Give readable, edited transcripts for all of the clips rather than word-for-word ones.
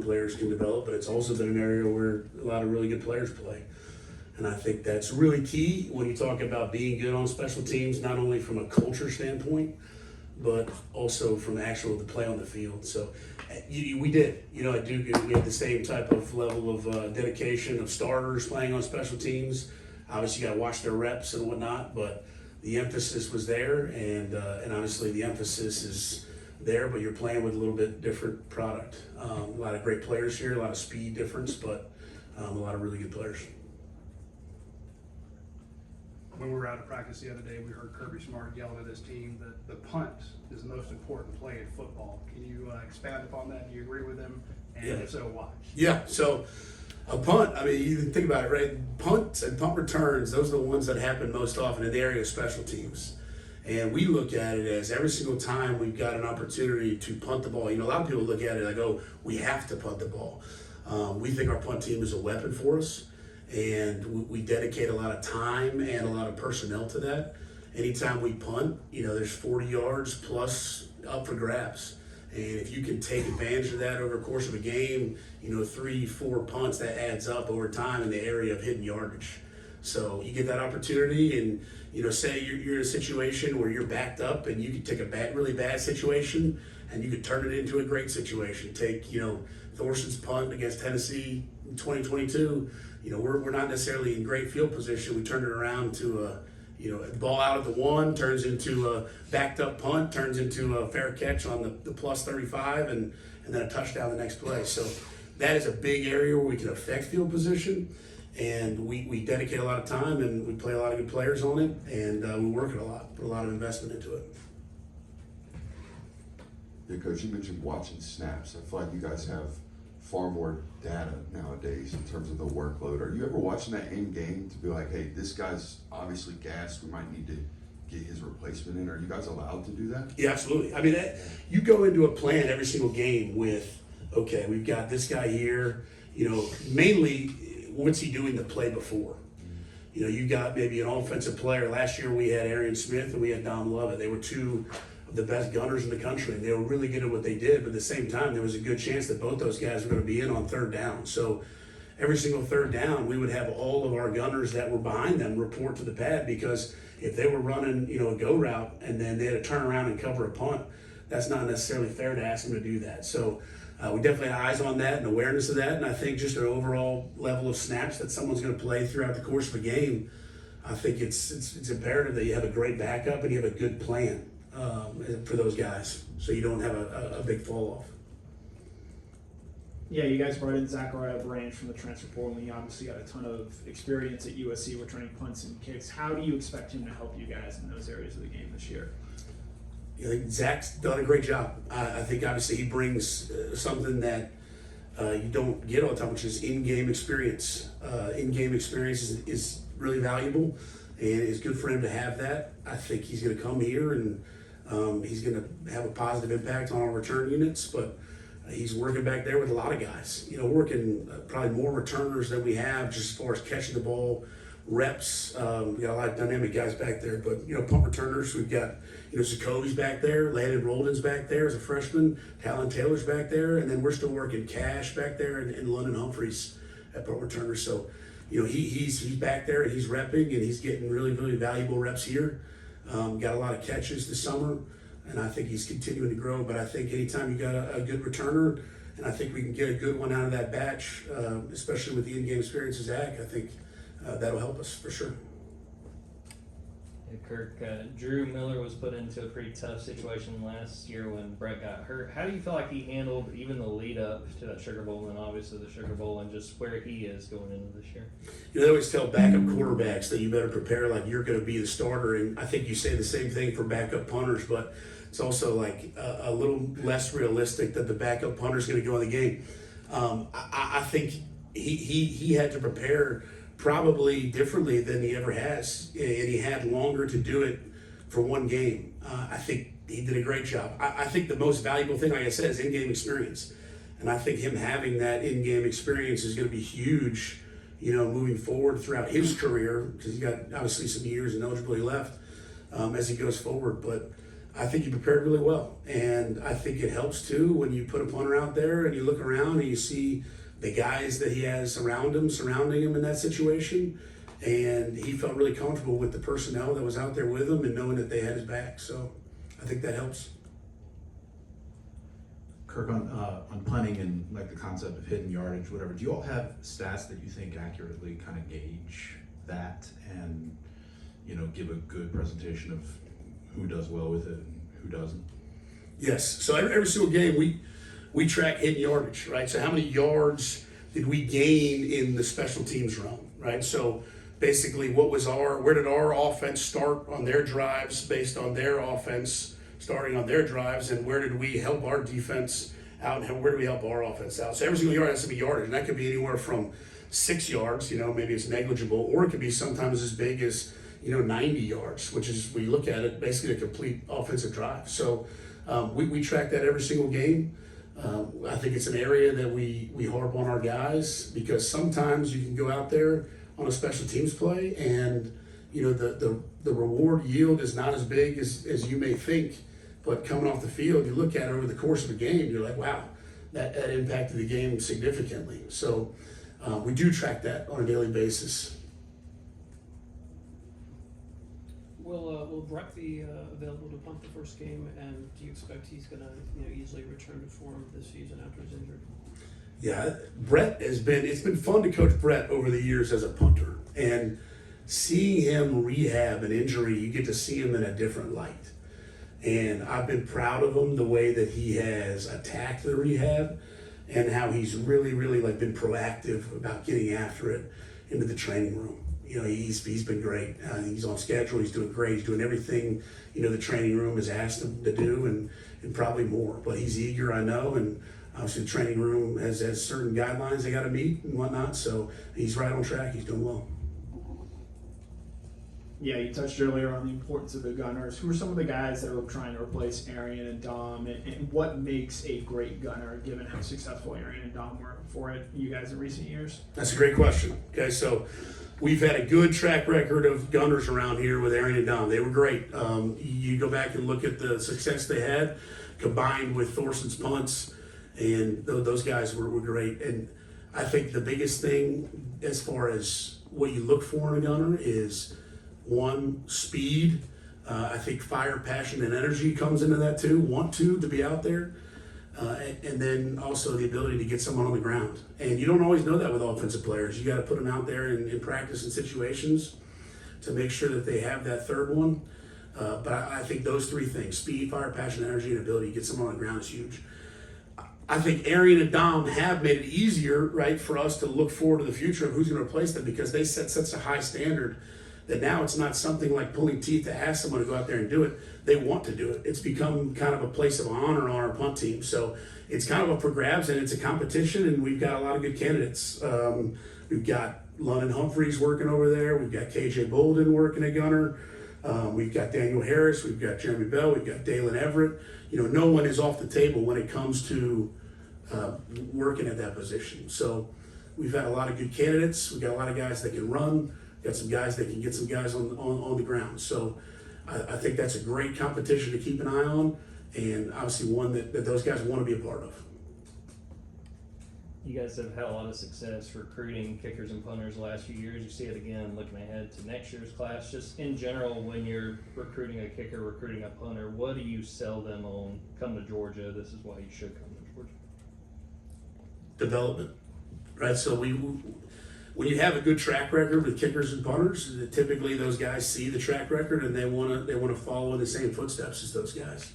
players can develop, but it's also been an area where a lot of really good players play. And I think that's really key when you talk about being good on special teams, not only from a culture standpoint, but also from the play on the field. So we did, at Duke, we had the same type of level of dedication of starters playing on special teams. Obviously, you got to watch their reps and whatnot, but the emphasis was there, and obviously the emphasis is there, but you're playing with a little bit different product. A lot of great players here, a lot of speed difference, but a lot of really good players. When we were out of practice the other day, we heard Kirby Smart yelling at his team that the punt is the most important play in football. Can you expand upon that? Do you agree with him? And if so, why? Yeah, so a punt, you can think about it, right? Punts and punt returns, those are the ones that happen most often in the area of special teams. And we look at it as every single time we've got an opportunity to punt the ball. A lot of people look at it like, oh, we have to punt the ball. We think our punt team is a weapon for us. And we dedicate a lot of time and a lot of personnel to that. Anytime we punt, there's 40 yards plus up for grabs. And if you can take advantage of that over the course of a game, 3-4 punts, that adds up over time in the area of hidden yardage. So you get that opportunity, and say you're in a situation where you're backed up, and you could take a really bad situation and you could turn it into a great situation. Take Thorson's punt against Tennessee in 2022. We're not necessarily in great field position. We turned it around to a ball out at the 1, turns into a backed up punt, turns into a fair catch on the plus 35, and then a touchdown the next play. So that is a big area where we can affect field position, and we dedicate a lot of time, and we play a lot of good players on it, and we work it a lot, put a lot of investment into it. Yeah, Coach, you mentioned watching snaps. I feel like you guys have far more data nowadays in terms of the workload. Are you ever watching that in game to be like, hey, this guy's obviously gassed, we might need to get his replacement in? Are you guys allowed to do that? Yeah, absolutely. You go into a plan every single game with, okay, we've got this guy here, mainly what's he doing the play before? You got maybe an offensive player. Last year we had Arian Smith and we had Dom Lovett. They were two of the best gunners in the country, and they were really good at what they did, but at the same time, there was a good chance that both those guys were going to be in on third down. So every single third down, we would have all of our gunners that were behind them report to the pad, because if they were running, a go route and then they had to turn around and cover a punt, that's not necessarily fair to ask them to do that. So we definitely have eyes on that and awareness of that, and I think just an overall level of snaps that someone's going to play throughout the course of a game, I think it's imperative that you have a great backup and you have a good plan for those guys, so you don't have a big fall off. Yeah, you guys brought in Zachariah Branch from the transfer portal, and he obviously got a ton of experience at USC returning punts and kicks. How do you expect him to help you guys in those areas of the game this year? I think Zach's done a great job. I think obviously he brings something that you don't get all the time, which is in-game experience. In-game experience is really valuable, and it's good for him to have that. I think he's going to come here and he's going to have a positive impact on our return units, but he's working back there with a lot of guys. Working probably more returners than we have just as far as catching the ball, reps. We got a lot of dynamic guys back there, but punt returners, we've got Zakoby's back there, Landon Rolden's back there as a freshman, Talon Taylor's back there, and then we're still working Cash back there and London Humphreys at punt returners. So he's back there and he's repping and he's getting really, really valuable reps here. Got a lot of catches this summer, and I think he's continuing to grow. But I think anytime you got a good returner, and I think we can get a good one out of that batch, especially with the in-game experience of Zach, I think that'll help us for sure. Yeah, Kirk, Drew Miller was put into a pretty tough situation last year when Brett got hurt. How do you feel like he handled even the lead up to that Sugar Bowl and obviously the Sugar Bowl and just where he is going into this year? They always tell backup quarterbacks that you better prepare like you're going to be the starter, and I think you say the same thing for backup punters, but it's also like a little less realistic that the backup punter is going to go in the game. I think he had to prepare probably differently than he ever has, and he had longer to do it for one game. I think he did a great job. I think the most valuable thing, like I said, is in-game experience, and I think him having that in-game experience is going to be huge, moving forward throughout his career, because he's got obviously some years and eligibility left as he goes forward. But I think you prepared really well. And I think it helps too when you put a punter out there and you look around and you see the guys that he has around him, surrounding him in that situation. And he felt really comfortable with the personnel that was out there with him and knowing that they had his back. So I think that helps. Kirk, on punting and like the concept of hidden yardage, whatever, do you all have stats that you think accurately kind of gauge that and, you know, give a good presentation of who does well with it and who doesn't? Yes. So every single game we track hidden yardage, right? So how many yards did we gain in the special teams realm, right? So basically where did our offense start on their drives based on their offense starting on their drives, and where did we help our defense out, and where do we help our offense out? So every single yard has to be yardage, and that could be anywhere from 6 yards, you know, maybe it's negligible, or it could be sometimes as big as, 90 yards, which is, when you look at it, basically a complete offensive drive. So we track that every single game. I think it's an area that we harp on our guys, because sometimes you can go out there on a special teams play and, the reward yield is not as big as you may think. But coming off the field, you look at it over the course of a game, you're like, wow, that impacted the game significantly. So we do track that on a daily basis. Will Brett be available to punt the first game, and do you expect he's going to easily return to form this season after his injury? Yeah, it's been fun to coach Brett over the years as a punter. And seeing him rehab an injury, you get to see him in a different light. And I've been proud of him, the way that he has attacked the rehab and how he's really, really been proactive about getting after it into the training room. He's been great. He's on schedule. He's doing great. He's doing everything, the training room has asked him to do, and probably more. But he's eager, I know, and obviously the training room has certain guidelines they got to meet and whatnot. So he's right on track. He's doing well. Yeah, you touched earlier on the importance of the gunners. Who are some of the guys that are trying to replace Arian and Dom, and what makes a great gunner, given how successful Arian and Dom were for you guys in recent years? That's a great question. Okay, so we've had a good track record of gunners around here with Arian and Dom. They were great. You go back and look at the success they had, combined with Thorson's punts, and those guys were great. And I think the biggest thing as far as what you look for in a gunner is, one, speed. I think fire, passion, and energy comes into that too. Want to be out there. And then also the ability to get someone on the ground. And you don't always know that with offensive players. You got to put them out there in practice and situations to make sure that they have that third one. But I think those three things, speed, fire, passion, energy, and ability to get someone on the ground, is huge. I think Arian and Dom have made it easier, right, for us to look forward to the future of who's going to replace them, because they set such a high standard that now it's not something like pulling teeth to ask someone to go out there and do it. They want to do it. It's become kind of a place of honor on our punt team. So it's kind of up for grabs, and it's a competition, and we've got a lot of good candidates. We've got London Humphreys working over there. We've got KJ Bolden working at gunner. We've got Daniel Harris. We've got Jeremy Bell. We've got Dalen Everett. No one is off the table when it comes to working at that position. So we've had a lot of good candidates. We've got a lot of guys that can run. Got some guys that can get some guys on the ground. So I think that's a great competition to keep an eye on, and obviously one that those guys want to be a part of. You guys have had a lot of success recruiting kickers and punters the last few years. You see it again looking ahead to next year's class. Just in general, when you're recruiting a kicker, recruiting a punter, what do you sell them on? Come to Georgia. This is why you should come to Georgia. Development, right? So when you have a good track record with kickers and punters, typically those guys see the track record and they want to follow in the same footsteps as those guys.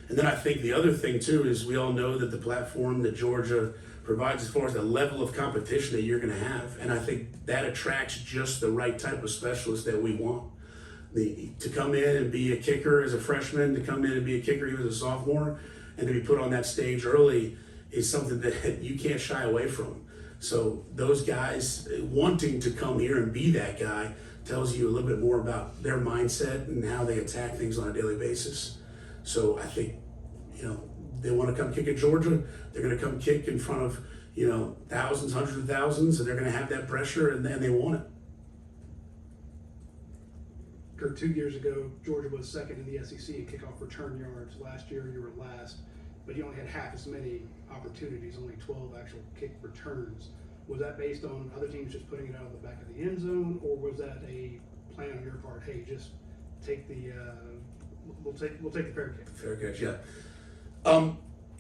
And then I think the other thing too is we all know that the platform that Georgia provides as far as the level of competition that you're going to have, and I think that attracts just the right type of specialist that we want. To come in and be a kicker as a freshman, to come in and be a kicker even as a sophomore, and to be put on that stage early is something that you can't shy away from. So those guys wanting to come here and be that guy tells you a little bit more about their mindset and how they attack things on a daily basis. So I think, they want to come kick at Georgia. They're going to come kick in front of, thousands, hundreds of thousands, and they're going to have that pressure, and they want it. Kirk, 2 years ago, Georgia was second in the SEC in kickoff return yards. Last year, you were last, but you only had half as many opportunities, only 12 actual kick returns. Was that based on other teams just putting it out of the back of the end zone, or was that a plan on your part? Hey, just take the we'll take the fair kick. Fair catch, yeah. A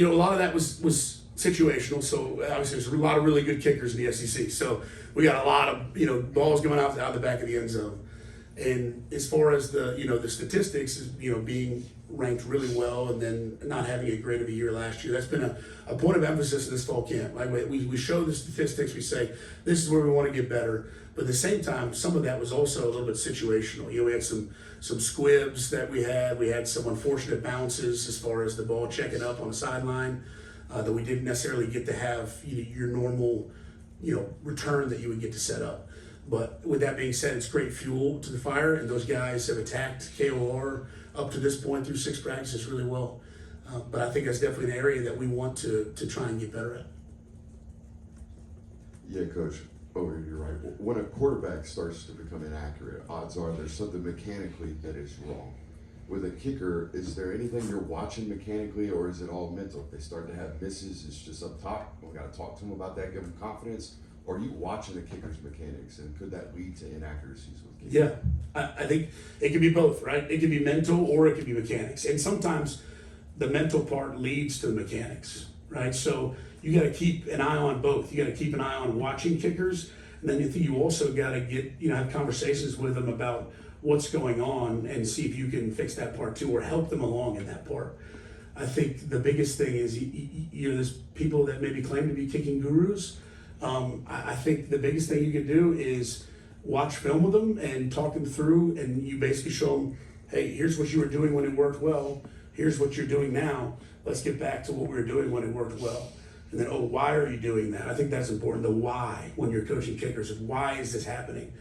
lot of that was situational. So obviously, there's a lot of really good kickers in the SEC. So we got a lot of balls going out the back of the end zone. And as far as the statistics, being ranked really well and then not having a great of a year last year, that's been a point of emphasis in this fall camp. Like we show the statistics, we say this is where we want to get better. But at the same time, some of that was also a little bit situational. We had some squibs that we had some unfortunate bounces as far as the ball checking up on the sideline that we didn't necessarily get to have your normal return that you would get to set up. But with that being said, it's great fuel to the fire, and those guys have attacked KOR up to this point through 6 practices really well. But I think that's definitely an area that we want to try and get better at. Yeah, Coach. Oh, you're right. When a quarterback starts to become inaccurate, odds are there's something mechanically that is wrong. With a kicker, is there anything you're watching mechanically, or is it all mental? They start to have misses, it's just up top. We got to talk to them about that, give them confidence. Or are you watching the kicker's mechanics, and could that lead to inaccuracies with kickers? Yeah, I think it can be both, right? It can be mental or it can be mechanics. And sometimes the mental part leads to the mechanics, right? So you got to keep an eye on both. You got to keep an eye on watching kickers, and then you also got to get have conversations with them about what's going on and see if you can fix that part too, or help them along in that part. I think the biggest thing is there's people that maybe claim to be kicking gurus. I think the biggest thing you can do is watch film with them and talk them through, and you basically show them, hey, here's what you were doing when it worked well. Here's what you're doing now. Let's get back to what we were doing when it worked well. And then, why are you doing that? I think that's important. The why when you're coaching kickers. Why is this happening?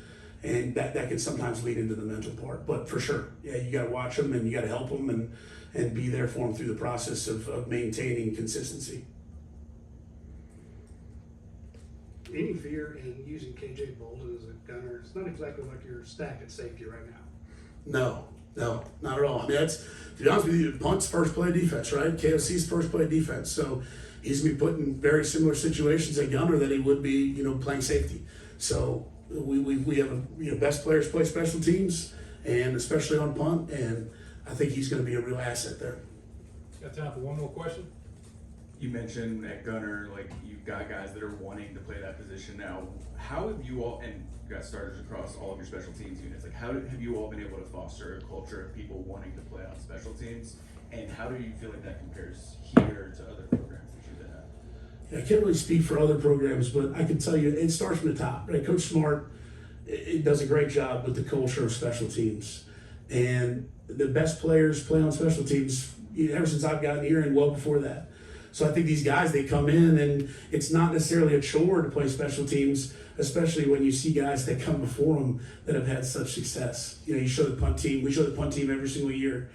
And that can sometimes lead into the mental part. But for sure, yeah, you got to watch them and you got to help them and be there for them through the process of maintaining consistency. Any fear in using KJ Bolden as a gunner? It's not exactly like you're stacked at safety right now. No, not at all. I mean, that's, to be honest with you, Punt's first play of defense, right? KFC's first play of defense. So he's going to be put in very similar situations at gunner that he would be, playing safety. So we have best players play special teams, and especially on punt, and I think he's going to be a real asset there. Got time for one more question? You mentioned at gunner, like you've got guys that are wanting to play that position now. How have you all, and you got starters across all of your special teams units, like how have you all been able to foster a culture of people wanting to play on special teams? And how do you feel like that compares here to other programs that you've been at? Yeah, I can't really speak for other programs, but I can tell you it starts from the top, right? Coach Smart it does a great job with the culture of special teams. And the best players play on special teams ever since I've gotten here and well before that. So I think these guys, they come in and it's not necessarily a chore to play special teams, especially when you see guys that come before them that have had such success. You show the punt team. We show the punt team every single year.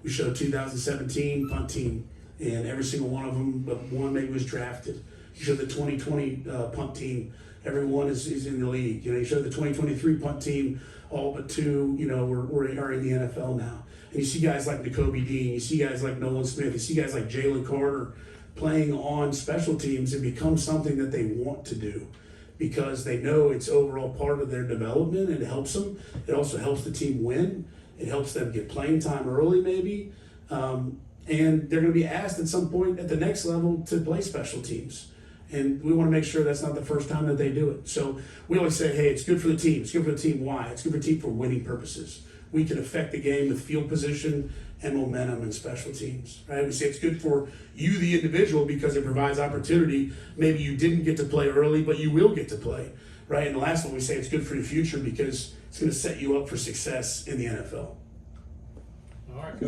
We show 2017 punt team, and every single one of them, but one maybe was drafted. You show the 2020 punt team. Everyone is in the league. You show the 2023 punt team. All but 2, are in the NFL now. And you see guys like N'Kobe Dean. You see guys like Nolan Smith. You see guys like Jalen Carter playing on special teams. It becomes something that they want to do because they know it's overall part of their development and it helps them. It also helps the team win. It helps them get playing time early maybe. And they're going to be asked at some point at the next level to play special teams. And we want to make sure that's not the first time that they do it. So we always say, hey, it's good for the team. It's good for the team. Why? It's good for the team for winning purposes. We can affect the game with field position and momentum and special teams, right? We say it's good for you, the individual, because it provides opportunity. Maybe you didn't get to play early, but you will get to play, right? And the last one, we say it's good for your future because it's going to set you up for success in the NFL. All right, Coach.